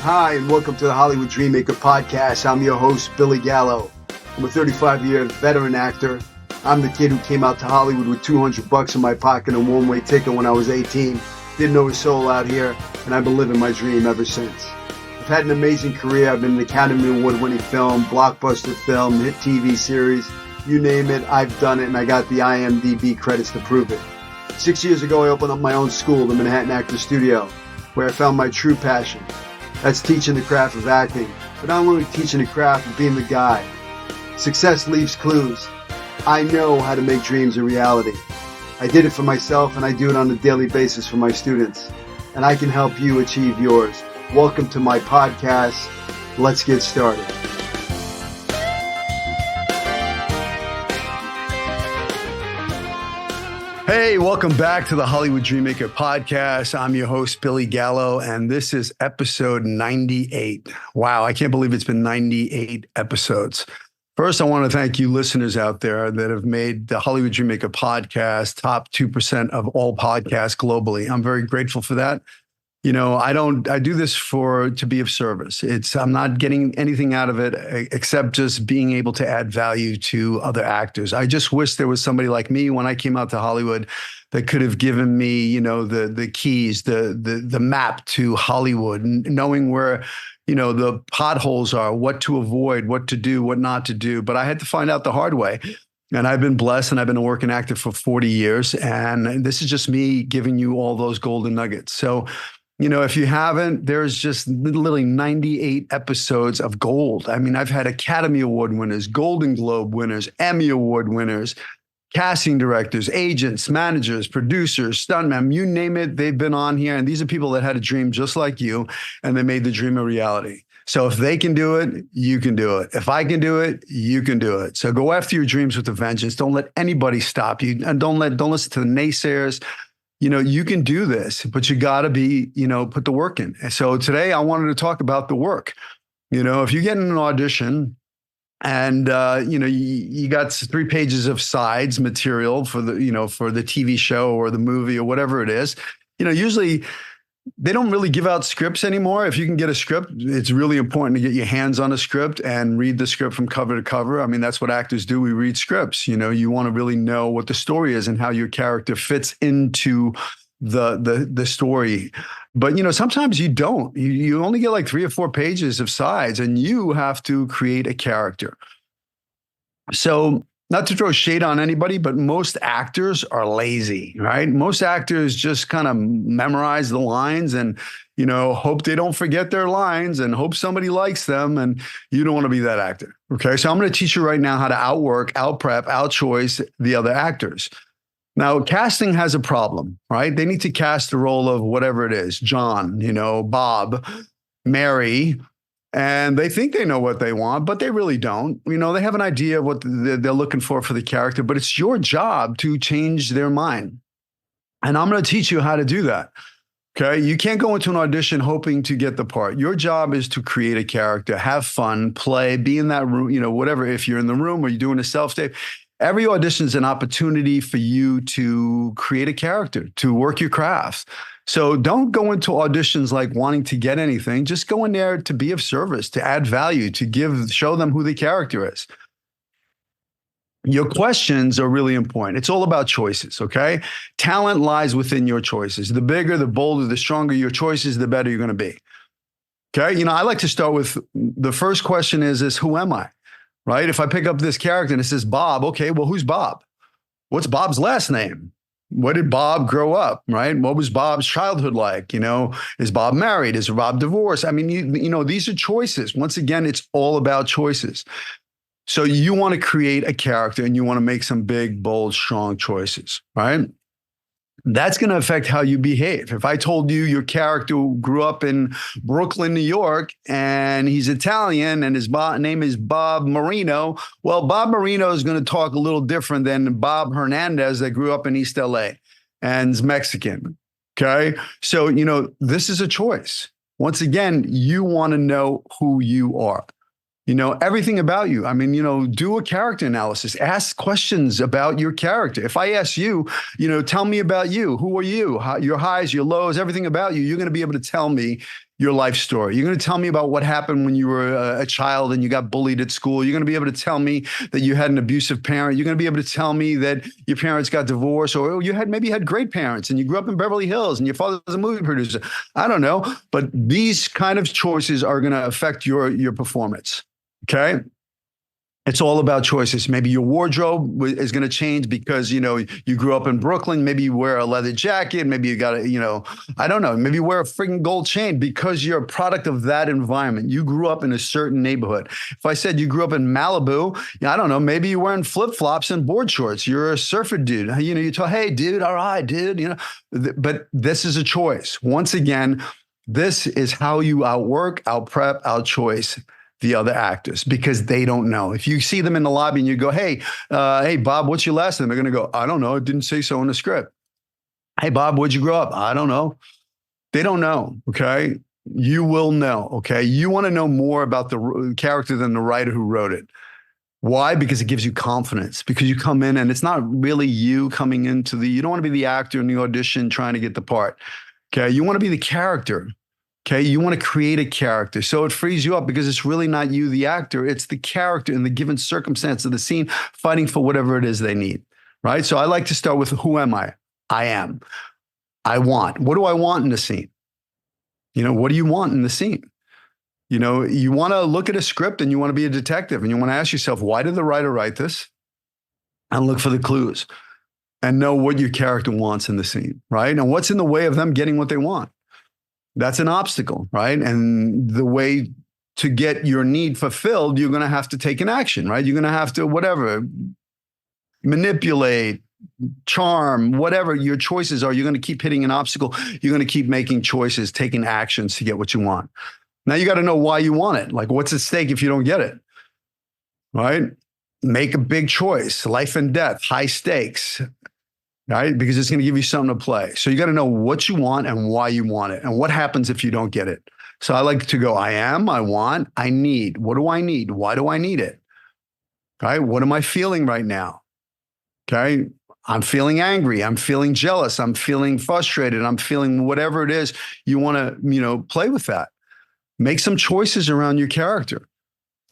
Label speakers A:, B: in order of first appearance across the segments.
A: Hi, and welcome to the Hollywood Dreammaker podcast. I'm your host, Billy Gallo. I'm a 35-year veteran actor. I'm the kid who came out to Hollywood with $200 in my pocket and a one-way ticket when I was 18. Didn't know a soul out here, and I've been living my dream ever since. I've had an amazing career. I've been an Academy Award-winning film, blockbuster film, hit TV series. You name it, I've done it, and I got the IMDb credits to prove it. 6 years ago, I opened up my own school, the Manhattan Actor Studio, where I found my true passion. That's teaching the craft of acting, but not only teaching the craft of being the guy. Success leaves clues. I know how to make dreams a reality. I did it for myself, and I do it on a daily basis for my students. And I can help you achieve yours. Welcome to my podcast. Let's get started. Hey, welcome back to the Hollywood Dreammaker podcast. I'm your host, Billy Gallo, and this is episode 98. Wow, I can't believe it's been 98 episodes. First, I want to thank you listeners out there that have made the Hollywood Dreammaker podcast top 2% of all podcasts globally. I'm very grateful for that. You know, I do this to be of service. I'm not getting anything out of it except just being able to add value to other actors. I just wish there was somebody like me when I came out to Hollywood that could have given me, you know, the keys, the map to Hollywood, knowing where, you know, the potholes are, what to avoid, what to do, what not to do. But I had to find out the hard way. And I've been blessed, and I've been a working actor for 40 years. And this is just me giving you all those golden nuggets. So, you know, if you haven't, there's just literally 98 episodes of gold. I mean, I've had Academy Award winners, Golden Globe winners, Emmy Award winners, casting directors, agents, managers, producers, stuntmen, you name it, they've been on here. And these are people that had a dream just like you, and they made the dream a reality. So if they can do it, you can do it. If I can do it, you can do it. So go after your dreams with a vengeance. Don't let anybody stop you. And don't listen to the naysayers. You know, you can do this, but you got to be, you know, put the work in. And so today I wanted to talk about the work. You know, if you get in an audition and, you know, you got 3 pages of sides material for the TV show or the movie or whatever it is, you know, usually they don't really give out scripts anymore. If you can get a script, it's really important to get your hands on a script and read the script from cover to cover. I mean, that's what actors do. We read scripts. You know, you want to really know what the story is and how your character fits into the story. But, you know, sometimes you don't. You only get like 3 or 4 pages of sides, and you have to create a character. So, not to throw shade on anybody, but most actors are lazy, right? Most actors just kind of memorize the lines and, you know, hope they don't forget their lines and hope somebody likes them. And you don't want to be that actor. Okay. So I'm going to teach you right now how to outwork, outprep, outchoice the other actors. Now, casting has a problem, right? They need to cast the role of whatever it is, John, you know, Bob, Mary. And they think they know what they want, but they really don't. You know, they have an idea of what they're looking for the character, but it's your job to change their mind. And I'm going to teach you how to do that. Okay. You can't go into an audition hoping to get the part. Your job is to create a character, have fun, play, be in that room, you know, whatever. If you're in the room or you're doing a self-tape, every audition is an opportunity for you to create a character, to work your craft. So don't go into auditions like wanting to get anything. Just go in there to be of service, to add value, to show them who the character is. Your questions are really important. It's all about choices, okay? Talent lies within your choices. The bigger, the bolder, the stronger your choices, the better you're going to be. Okay? You know, I like to start with the first question is who am I? Right? If I pick up this character and it says Bob, okay, well, who's Bob? What's Bob's last name? Where did Bob grow up, right? What was Bob's childhood like? You know, is Bob married? Is Bob divorced? I mean, you know, these are choices. Once again, it's all about choices. So you want to create a character and you want to make some big, bold, strong choices, right? That's going to affect how you behave. If I told you your character grew up in Brooklyn, New York, and he's Italian and his name is Bob Marino, well, Bob Marino is going to talk a little different than Bob Hernandez that grew up in East LA and is Mexican. Okay. So, you know, this is a choice. Once again, you want to know who you are. You know, everything about you. I mean, you know, do a character analysis. Ask questions about your character. If I ask you, you know, tell me about you. Who are you? Your highs, your lows, everything about you. You're going to be able to tell me your life story. You're going to tell me about what happened when you were a child and you got bullied at school. You're going to be able to tell me that you had an abusive parent. You're going to be able to tell me that your parents got divorced, or maybe you had great parents and you grew up in Beverly Hills and your father was a movie producer. I don't know, but these kind of choices are going to affect your performance. Okay. It's all about choices. Maybe your wardrobe is going to change because, you grew up in Brooklyn. Maybe you wear a leather jacket. Maybe you got I don't know. Maybe you wear a freaking gold chain because you're a product of that environment. You grew up in a certain neighborhood. If I said you grew up in Malibu, I don't know. Maybe you're wearing flip-flops and board shorts. You're a surfer dude. You tell, hey, dude, all right, dude, but this is a choice. Once again, this is how you outwork, outprep, outchoice the other actors, because they don't know. If you see them in the lobby and you go, hey, Bob, what's your last name? They're going to go, I don't know. It didn't say so in the script. Hey, Bob, where'd you grow up? I don't know. They don't know. Okay. You will know. Okay. You want to know more about the character than the writer who wrote it. Why? Because it gives you confidence, because you come in and it's not really you coming into you don't want to be the actor in the audition trying to get the part. Okay. You want to be the character. Okay, you want to create a character. So it frees you up because it's really not you, the actor. It's the character in the given circumstance of the scene fighting for whatever it is they need, right? So I like to start with, who am I? I am. I want. What do I want in the scene? What do you want in the scene? You want to look at a script and you want to be a detective and you want to ask yourself, why did the writer write this? And look for the clues and know what your character wants in the scene, right? And what's in the way of them getting what they want? That's an obstacle, right? And the way to get your need fulfilled, you're going to have to take an action, right? You're going to have to, manipulate, charm, whatever your choices are. You're going to keep hitting an obstacle. You're going to keep making choices, taking actions to get what you want. Now you got to know why you want it. Like, what's at stake if you don't get it, right? Make a big choice, life and death, high stakes. Right? Because it's going to give you something to play. So you got to know what you want and why you want it and what happens if you don't get it. So I like to go, I am, I want, I need. What do I need? Why do I need it? Okay. What am I feeling right now? Okay. I'm feeling angry. I'm feeling jealous. I'm feeling frustrated. I'm feeling whatever it is. You want to, play with that. Make some choices around your character.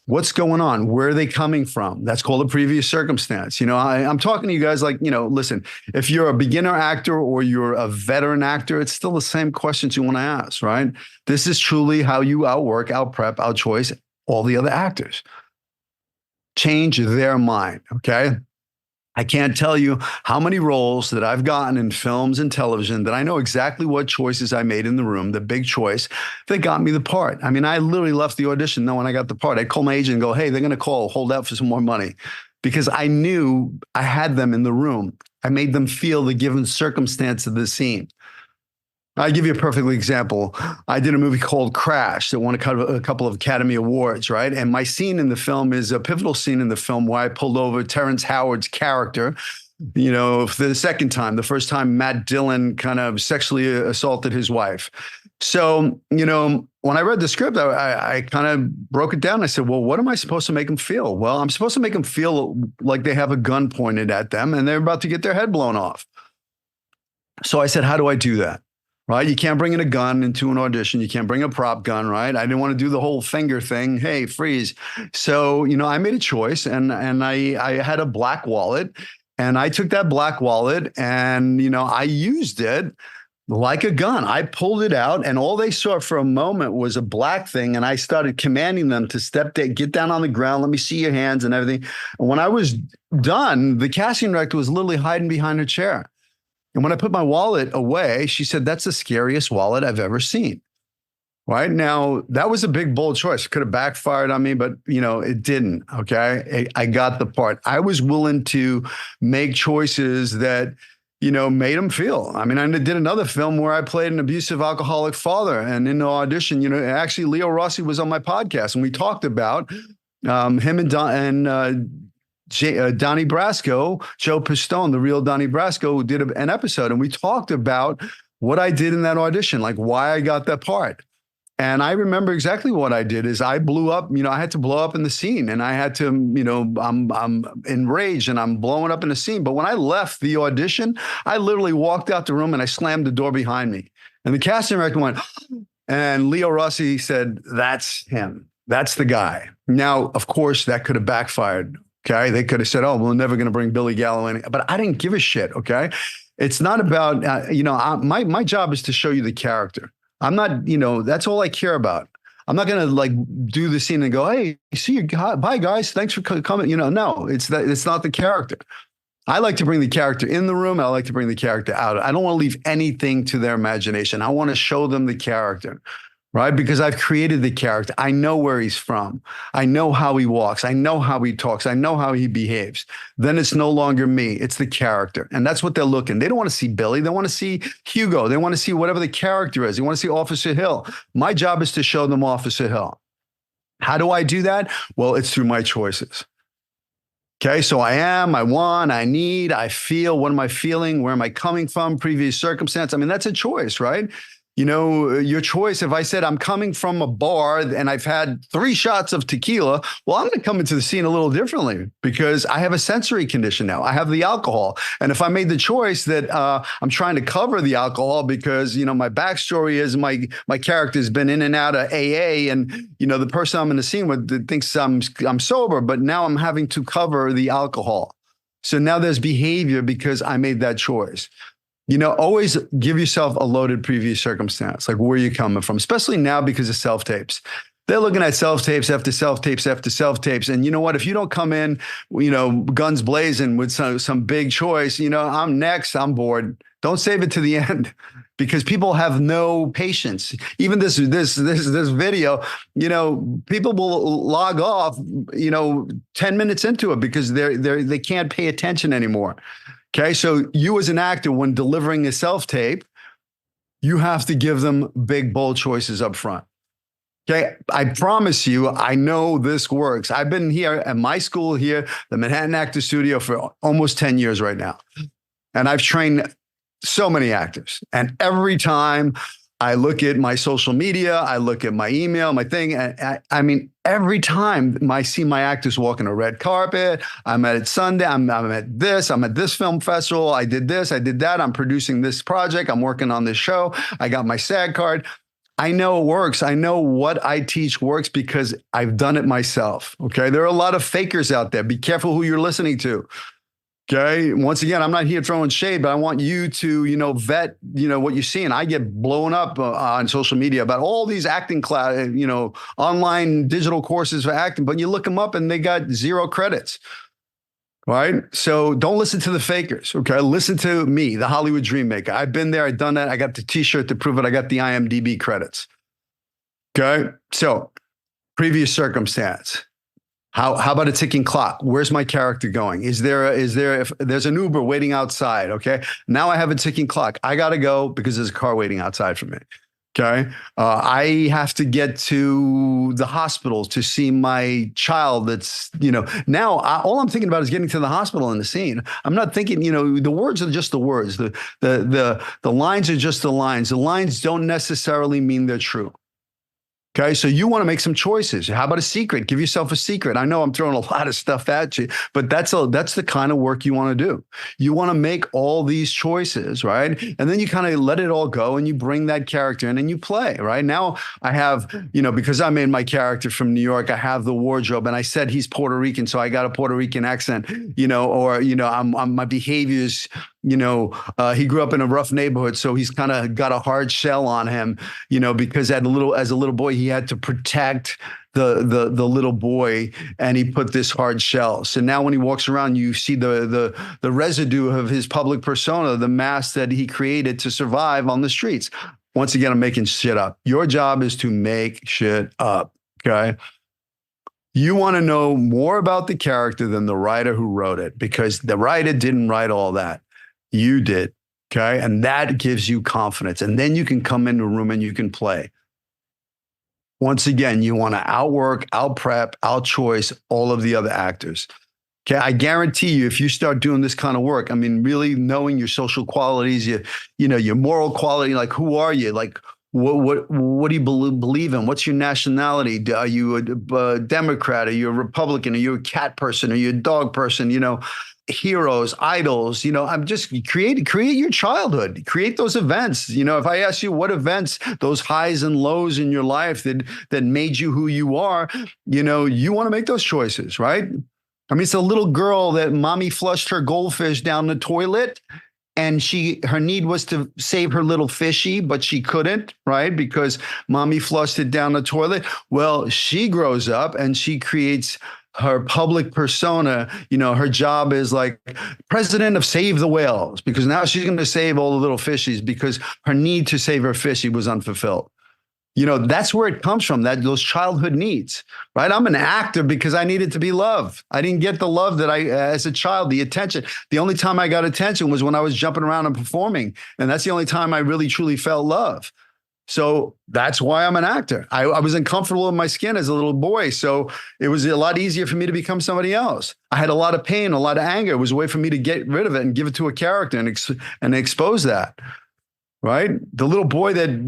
A: What's going on? Where are they coming from? That's called a previous circumstance. I'm talking to you guys like, listen, if you're a beginner actor or you're a veteran actor, it's still the same questions you want to ask, right? This is truly how you outwork, outprep, outchoice all the other actors. Change their mind, okay? I can't tell you how many roles that I've gotten in films and television that I know exactly what choices I made in the room, the big choice that got me the part. I mean, I literally left the audition knowing I got the part. I'd call my agent and go, hey, they're going to call, hold out for some more money, because I knew I had them in the room. I made them feel the given circumstance of the scene. I'll give you a perfect example. I did a movie called Crash that won a couple of Academy Awards, right? And my scene in the film is a pivotal scene in the film where I pulled over Terrence Howard's character, for the second time. The first time Matt Dillon kind of sexually assaulted his wife. So, when I read the script, I kind of broke it down. I said, well, what am I supposed to make them feel? Well, I'm supposed to make them feel like they have a gun pointed at them and they're about to get their head blown off. So I said, how do I do that? Right? You can't bring in a gun into an audition. You can't bring a prop gun, right? I didn't want to do the whole finger thing. Hey, freeze. So, I made a choice and I had a black wallet and I took that black wallet and, I used it like a gun. I pulled it out and all they saw for a moment was a black thing. And I started commanding them to get down on the ground. Let me see your hands and everything. And when I was done, the casting director was literally hiding behind her chair. And when I put my wallet away, she said, that's the scariest wallet I've ever seen. Right now, that was a big, bold choice. It could have backfired on me, but it didn't. Okay. I got the part. I was willing to make choices that, made them feel. I mean, I did another film where I played an abusive alcoholic father. And in the audition, actually Leo Rossi was on my podcast and we talked about him and Donnie Brasco, Joe Pistone, the real Donnie Brasco, who did an episode. And we talked about what I did in that audition, like why I got that part. And I remember exactly what I did is I blew up, I had to blow up in the scene and I had to, I'm enraged and I'm blowing up in the scene. But when I left the audition, I literally walked out the room and I slammed the door behind me. And the casting director went, And Leo Rossi said, that's him. That's the guy. Now, of course, that could have backfired. Okay. They could have said, oh, we're never going to bring Billy Gallo in. But I didn't give a shit. Okay. It's not about, my job is to show you the character. I'm not, that's all I care about. I'm not going to like do the scene and go, hey, see you. Bye, guys. Thanks for coming. No, it's not the character. I like to bring the character in the room. I like to bring the character out. I don't want to leave anything to their imagination. I want to show them the character, right? Because I've created the character. I know where he's from. I know how he walks. I know how he talks. I know how he behaves. Then it's no longer me. It's the character. And that's what they're looking. They don't want to see Billy. They want to see Hugo. They want to see whatever the character is. They want to see Officer Hill. My job is to show them Officer Hill. How do I do that? Well, it's through my choices. Okay, so I want, I need, I feel. What am I feeling? Where am I coming from? Previous circumstance. I mean, that's a choice, right? Your choice. If I said I'm coming from a bar and I've had 3 shots of tequila, well, I'm going to come into the scene a little differently because I have a sensory condition now. I have the alcohol. And if I made the choice that I'm trying to cover the alcohol because, my backstory is my character's been in and out of AA and, the person I'm in the scene with thinks I'm sober, but now I'm having to cover the alcohol. So now there's behavior because I made that choice. Always give yourself a loaded previous circumstance, like where you're coming from, especially now because of self-tapes. They're looking at self-tapes after self-tapes after self-tapes. And you know what? If you don't come in, guns blazing with some big choice, I'm next, I'm bored. Don't save it to the end because people have no patience. Even this video, people will log off, 10 minutes into it because they can't pay attention anymore. Okay, so you as an actor, when delivering a self-tape, you have to give them big, bold choices up front. Okay, I promise you, I know this works. I've been here at my school here, the Manhattan Actor Studio, for almost 10 years right now. And I've trained so many actors. And every time I look at my social media, I look at my email, my thing. And I mean, every time I see my actors walking a red carpet, I'm at Sunday, I'm at this film festival, I did this, I did that, I'm producing this project, I'm working on this show, I got my SAG card. I know it works. I know what I teach works because I've done it myself. Okay. There are a lot of fakers out there. Be careful who you're listening to. Okay. Once again, I'm not here throwing shade, but I want you to, vet, what you're seeing. I get blown up on social media about all these acting class, online digital courses for acting, but you look them up and they got 0 credits. Right. So don't listen to the fakers. Okay. Listen to me, the Hollywood Dreammaker. I've been there. I've done that. I got the t-shirt to prove it. I got the IMDb credits. Okay. So previous circumstance. How about a ticking clock? Where's my character going? If there's an Uber waiting outside? Okay. Now I have a ticking clock. I got to go because there's a car waiting outside for me. Okay. I have to get to the hospital to see my child. That's, now all I'm thinking about is getting to the hospital in the scene. I'm not thinking, the words are just the words. The lines are just the lines. The lines don't necessarily mean they're true. Okay, so you want to make some choices. How about a secret? Give yourself a secret. I know I'm throwing a lot of stuff at you, but that's the kind of work you want to do. You want to make all these choices, right? And then you kind of let it all go and you bring that character in and you play, right? Now I have, because I made my character from New York, I have the wardrobe and I said he's Puerto Rican, so I got a Puerto Rican accent, my behaviors, he grew up in a rough neighborhood, so he's kind of got a hard shell on him, because as a little boy, he had to protect the little boy, and he put this hard shell. So now when he walks around, you see the residue of his public persona, the mask that he created to survive on the streets. Once again, I'm making shit up. Your job is to make shit up. Okay. You want to know more about the character than the writer who wrote it, because the writer didn't write all that. You did. Okay. And that gives you confidence. And then you can come into a room and you can play. Once again, you want to outwork, outprep, outchoice all of the other actors. Okay. I guarantee you, if you start doing this kind of work, I mean, really knowing your social qualities, your moral quality, like who are you? Like, what do you believe in? What's your nationality? Are you a Democrat? Are you a Republican? Are you a cat person? Are you a dog person? heroes, idols. I'm just create your childhood, create those events. If I ask you what events, those highs and lows in your life that made you who you are, you want to make those choices, right? I mean, it's a little girl that mommy flushed her goldfish down the toilet, and her need was to save her little fishy, but she couldn't, right? Because mommy flushed it down the toilet. Well, she grows up and she creates her public persona. Her job is like president of Save the Whales, because now she's going to save all the little fishies because her need to save her fishy was unfulfilled. That's where it comes from, those childhood needs, right? I'm an actor because I needed to be loved. I didn't get the love that as a child, the attention. The only time I got attention was when I was jumping around and performing. And that's the only time I really, truly felt love. So that's why I'm an actor. I was uncomfortable in my skin as a little boy. So it was a lot easier for me to become somebody else. I had a lot of pain, a lot of anger. It was a way for me to get rid of it and give it to a character and expose that. Right? The little boy that,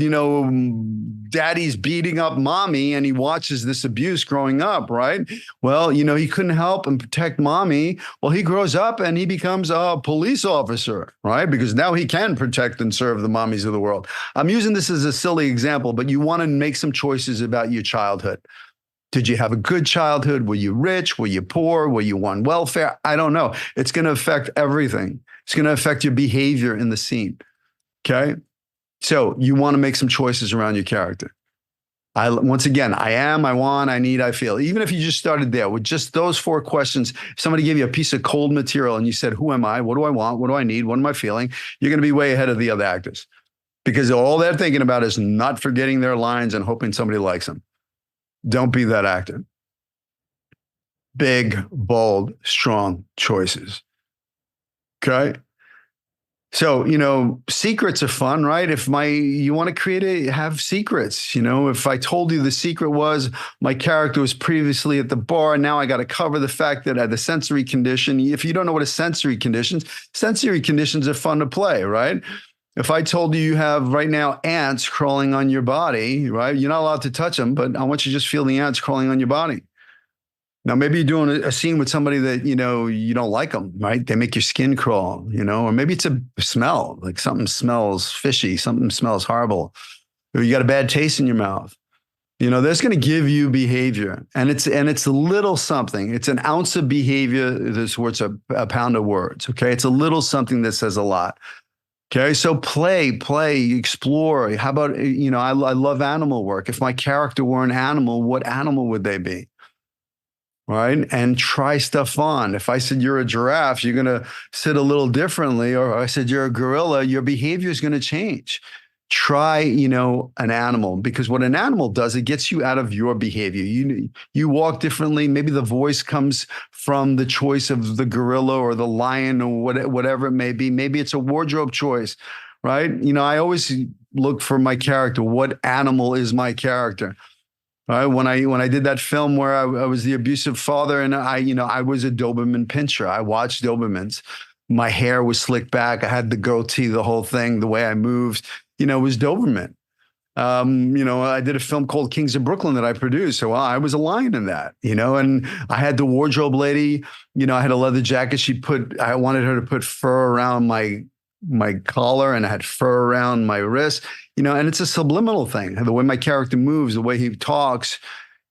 A: daddy's beating up mommy and he watches this abuse growing up, right? Well, he couldn't help and protect mommy. Well, he grows up and he becomes a police officer, right? Because now he can protect and serve the mommies of the world. I'm using this as a silly example, but you want to make some choices about your childhood. Did you have a good childhood? Were you rich? Were you poor? Were you on welfare? I don't know. It's going to affect everything. It's going to affect your behavior in the scene. Okay. So you want to make some choices around your character. Once again, I am, I want, I need, I feel. Even if you just started there with just those 4 questions, if somebody gave you a piece of cold material and you said, who am I? What do I want? What do I need? What am I feeling? You're going to be way ahead of the other actors, because all they're thinking about is not forgetting their lines and hoping somebody likes them. Don't be that actor. Big, bold, strong choices. Okay. So, secrets are fun, right? You want to have secrets, if I told you the secret was my character was previously at the bar, now I got to cover the fact that I had the sensory condition. If you don't know what a sensory conditions are fun to play, right? If I told you have right now ants crawling on your body, right? You're not allowed to touch them, but I want you to just feel the ants crawling on your body. Now, maybe you're doing a scene with somebody that, you don't like them, right? They make your skin crawl, or maybe it's a smell, like something smells fishy, something smells horrible, or you got a bad taste in your mouth. That's going to give you behavior, and it's a little something. It's an ounce of behavior that's worth a pound of words. Okay. It's a little something that says a lot. Okay. So play, explore. How about, I love animal work. If my character were an animal, what animal would they be? Right? And try stuff on. If I said you're a giraffe, you're going to sit a little differently. Or I said you're a gorilla, your behavior is going to change. Try, an animal, because what an animal does, it gets you out of your behavior. You walk differently. Maybe the voice comes from the choice of the gorilla or the lion or whatever it may be. Maybe it's a wardrobe choice, right? I always look for my character. What animal is my character? Right. When I did that film where I was the abusive father, and I was a Doberman pinscher. I watched Dobermans. My hair was slicked back. I had the goatee, the whole thing, the way I moved, it was Doberman. I did a film called Kings of Brooklyn that I produced. So I was a lion in that, and I had the wardrobe lady, I had a leather jacket. I wanted her to put fur around my collar, and I had fur around my wrist, and it's a subliminal thing. The way my character moves, the way he talks,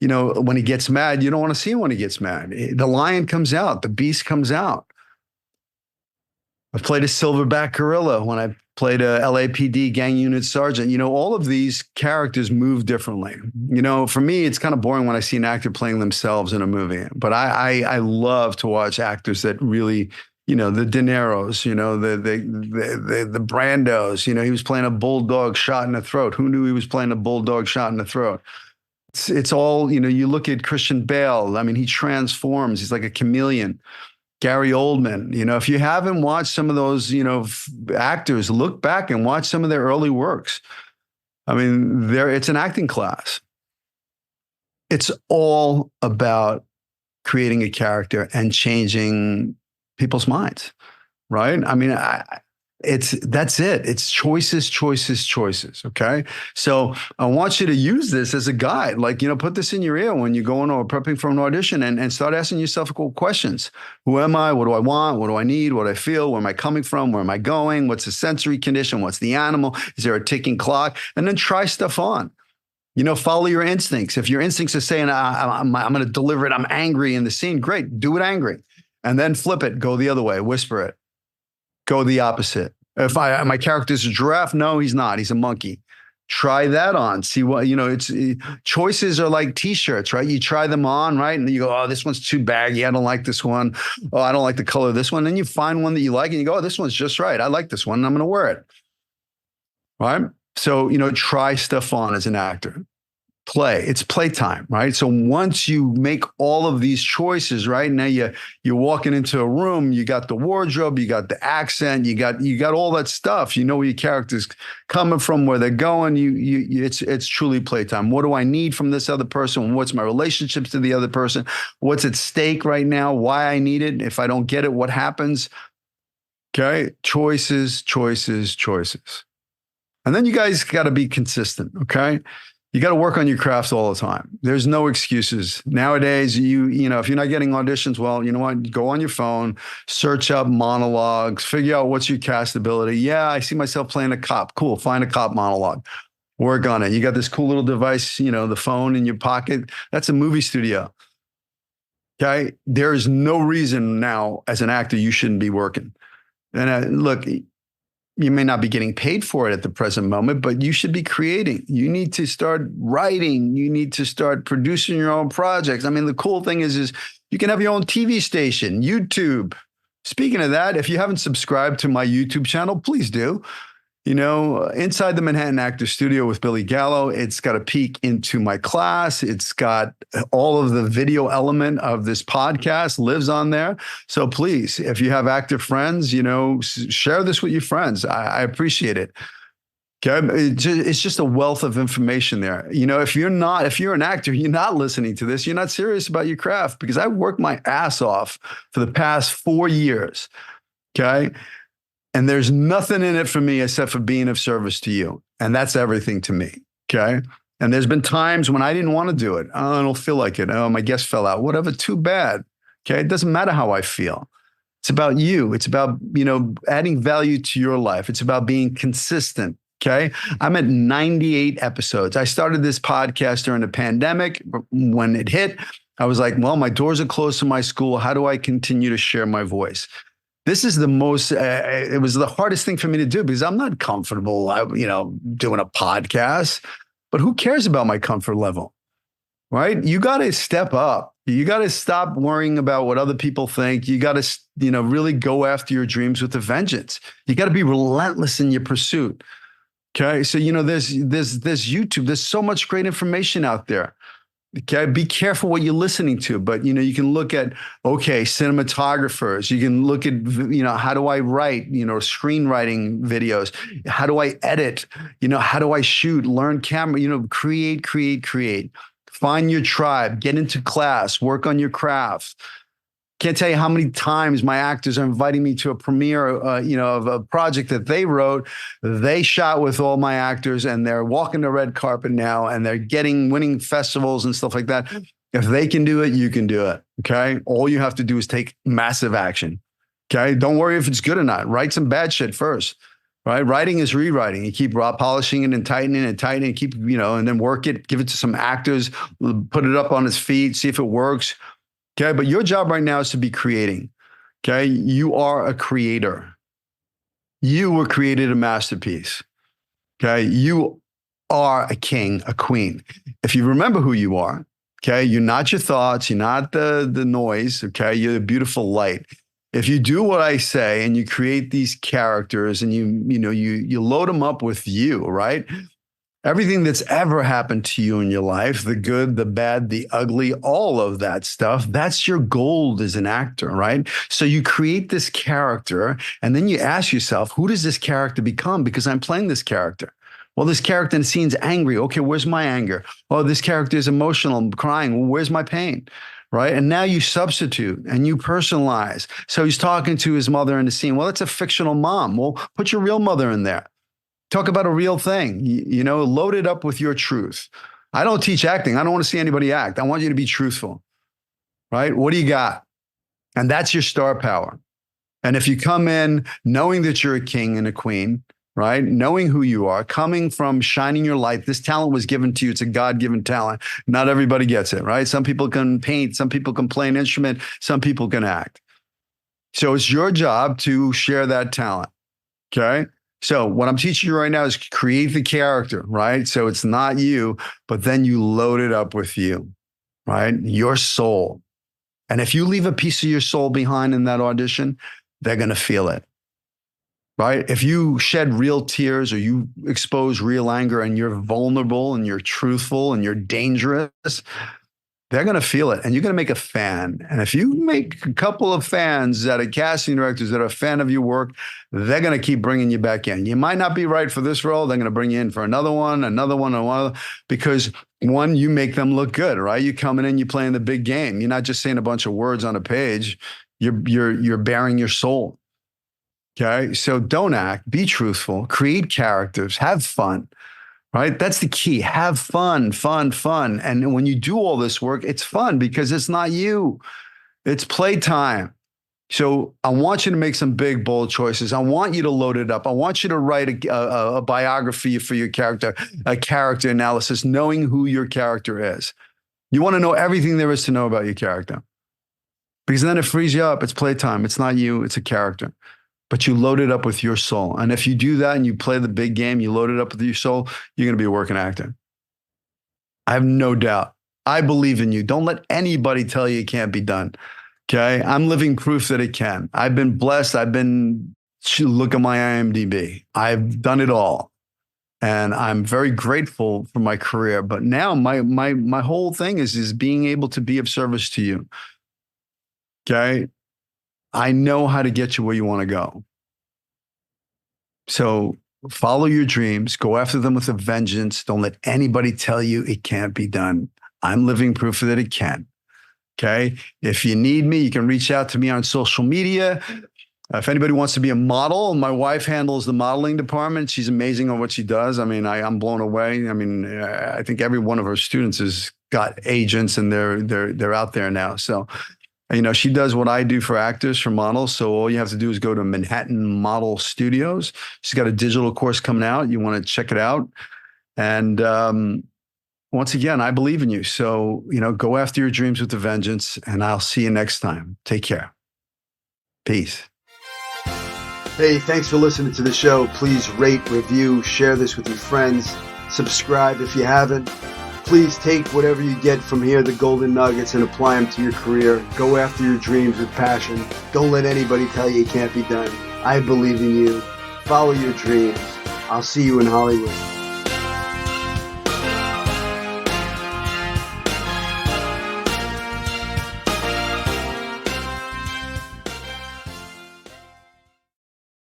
A: when he gets mad, you don't want to see him when he gets mad. The lion comes out, the beast comes out. I played a silverback gorilla when I played a LAPD gang unit sergeant. All of these characters move differently. For me, it's kind of boring when I see an actor playing themselves in a movie, but I love to watch actors that really, the De Niro's, the Brandos, he was playing a bulldog shot in the throat. Who knew he was playing a bulldog shot in the throat? It's all, you look at Christian Bale. I mean, he transforms. He's like a chameleon. Gary Oldman, if you haven't watched some of those, actors, look back and watch some of their early works. I mean, it's an acting class. It's all about creating a character and changing people's minds, right? I mean, That's it. It's choices, choices, choices. Okay. So I want you to use this as a guide. Like, put this in your ear when you're going or prepping for an audition and start asking yourself questions. Who am I? What do I want? What do I need? What do I feel? Where am I coming from? Where am I going? What's the sensory condition? What's the animal? Is there a ticking clock? And then try stuff on. Follow your instincts. If your instincts are saying, I'm going to deliver it, I'm angry in the scene, great, do it angry. And then flip it, go the other way, whisper it, go the opposite. If my character's a giraffe, no, he's not. He's a monkey. Try that on. See what, choices are like t-shirts, right? You try them on, right? And you go, oh, this one's too baggy. I don't like this one. Oh, I don't like the color of this one. Then you find one that you like and you go, oh, this one's just right. I like this one and I'm going to wear it. Right? So, try stuff on as an actor. It's playtime, right? So once you make all of these choices, right? Now you're walking into a room, you got the wardrobe, you got the accent, you got all that stuff. You know where your character's coming from, where they're going. It's truly playtime. What do I need from this other person? What's my relationships to the other person? What's at stake right now? Why I need it? If I don't get it, what happens? Okay, choices, choices, choices. And then you guys got to be consistent, okay? You got to work on your craft all the time. There's no excuses. Nowadays, if you're not getting auditions, well, you know what? Go on your phone, search up monologues, figure out what's your cast ability. Yeah, I see myself playing a cop. Cool. Find a cop monologue. Work on it. You got this cool little device, the phone in your pocket. That's a movie studio. Okay. There is no reason now as an actor you shouldn't be working. And look, you may not be getting paid for it at the present moment, but you should be creating. You need to start writing. You need to start producing your own projects. I mean, the cool thing is you can have your own TV station, YouTube. Speaking of that, if you haven't subscribed to my YouTube channel, please do. Inside the Manhattan Actor Studio with Billy Gallo, it's got a peek into my class. It's got all of the video element of this podcast lives on there. So please, if you have active friends, share this with your friends. I appreciate it. Okay. It's just a wealth of information there. If you're an actor, you're not listening to this, you're not serious about your craft, because I worked my ass off for the past 4 years. Okay. And there's nothing in it for me except for being of service to you. And that's everything to me. Okay. And there's been times when I didn't want to do it. Oh, I don't feel like it. Oh, my guest fell out. Whatever. Too bad. Okay. It doesn't matter how I feel. It's about you. It's about, adding value to your life. It's about being consistent. Okay. I'm at 98 episodes. I started this podcast during the pandemic. When it hit, I was like, well, my doors are closed to my school. How do I continue to share my voice? This is the most, it was the hardest thing for me to do because I'm not comfortable, doing a podcast, but who cares about my comfort level, right? You got to step up. You got to stop worrying about what other people think. You got to, really go after your dreams with a vengeance. You got to be relentless in your pursuit. Okay. So, there's YouTube, there's so much great information out there. Okay, be careful what you're listening to, but you can look at cinematographers. You can look at how do I write screenwriting videos? How do I edit? How do I shoot? Learn camera. Create. Find your tribe. Get into class. Work on your craft. Can't tell you how many times my actors are inviting me to a premiere, of a project that they wrote. They shot with all my actors, and they're walking the red carpet now, and they're winning festivals and stuff like that. If they can do it, you can do it. Okay. All you have to do is take massive action. Okay. Don't worry if it's good or not. Write some bad shit first. Right. Writing is rewriting. You keep polishing it and tightening and keep, and then work it, give it to some actors, put it up on its feet, see if it works. Okay, but your job right now is to be creating. Okay, you are a creator. You were created a masterpiece. Okay, you are a king, a queen. If you remember who you are, okay, you're not your thoughts, you're not the noise. Okay, you're the beautiful light. If you do what I say and you create these characters and you load them up with you, right? Everything that's ever happened to you in your life, the good, the bad, the ugly, all of that stuff, that's your gold as an actor, right? So you create this character and then you ask yourself, who does this character become? Because I'm playing this character. Well, this character in the scene's angry. Okay, where's my anger? Oh, this character is emotional, I'm crying. Well, where's my pain? right? And now you substitute and you personalize. So he's talking to his mother in the scene. Well, it's a fictional mom. Well, put your real mother in there. Talk about a real thing, load it up with your truth. I don't teach acting. I don't want to see anybody act. I want you to be truthful, right? What do you got? And that's your star power. And if you come in knowing that you're a king and a queen, right? Knowing who you are, coming from shining your light. This talent was given to you. It's a God-given talent. Not everybody gets it, right? Some people can paint, some people can play an instrument, some people can act. So it's your job to share that talent, okay? So what I'm teaching you right now is create the character, right? So it's not you, but then you load it up with you, right? Your soul. And if you leave a piece of your soul behind in that audition, they're going to feel it, right? If you shed real tears or you expose real anger and you're vulnerable and you're truthful and you're dangerous, they're going to feel it and you're going to make a fan. And if you make a couple of fans that are casting directors that are a fan of your work, they're going to keep bringing you back in. You might not be right for this role. They're going to bring you in for another one, because one, you make them look good, right? You coming in, you're playing the big game. You're not just saying a bunch of words on a page. You're bearing your soul. Okay. So don't act, be truthful, create characters, have fun. Right? That's the key. Have fun, fun, fun. And when you do all this work, it's fun because it's not you. It's playtime. So I want you to make some big, bold choices. I want you to load it up. I want you to write a biography for your character, a character analysis, knowing who your character is. You want to know everything there is to know about your character. Because then it frees you up. It's playtime. It's not you. It's a character. But you load it up with your soul. And if you do that and you play the big game, you load it up with your soul, you're going to be a working actor. I have no doubt. I believe in you. Don't let anybody tell you it can't be done. Okay. I'm living proof that it can. I've been blessed. Look at my IMDb. I've done it all. And I'm very grateful for my career. But now my whole thing is being able to be of service to you. Okay. I know how to get you where you want to go. So follow your dreams, go after them with a vengeance. Don't let anybody tell you it can't be done. I'm living proof that it can. Okay. If you need me, you can reach out to me on social media. If anybody wants to be a model, my wife handles the modeling department. She's amazing on what she does. I mean, I'm blown away. I mean, I think every one of her students has got agents and they're out there now. So, she does what I do for actors, for models. So all you have to do is go to Manhattan Model Studios. She's got a digital course coming out. You want to check it out. And once again, I believe in you. So, go after your dreams with a vengeance, and I'll see you next time. Take care. Peace. Hey, thanks for listening to the show. Please rate, review, share this with your friends. Subscribe if you haven't. Please take whatever you get from here, the golden nuggets, and apply them to your career. Go after your dreams with passion. Don't let anybody tell you it can't be done. I believe in you. Follow your dreams. I'll see you in Hollywood.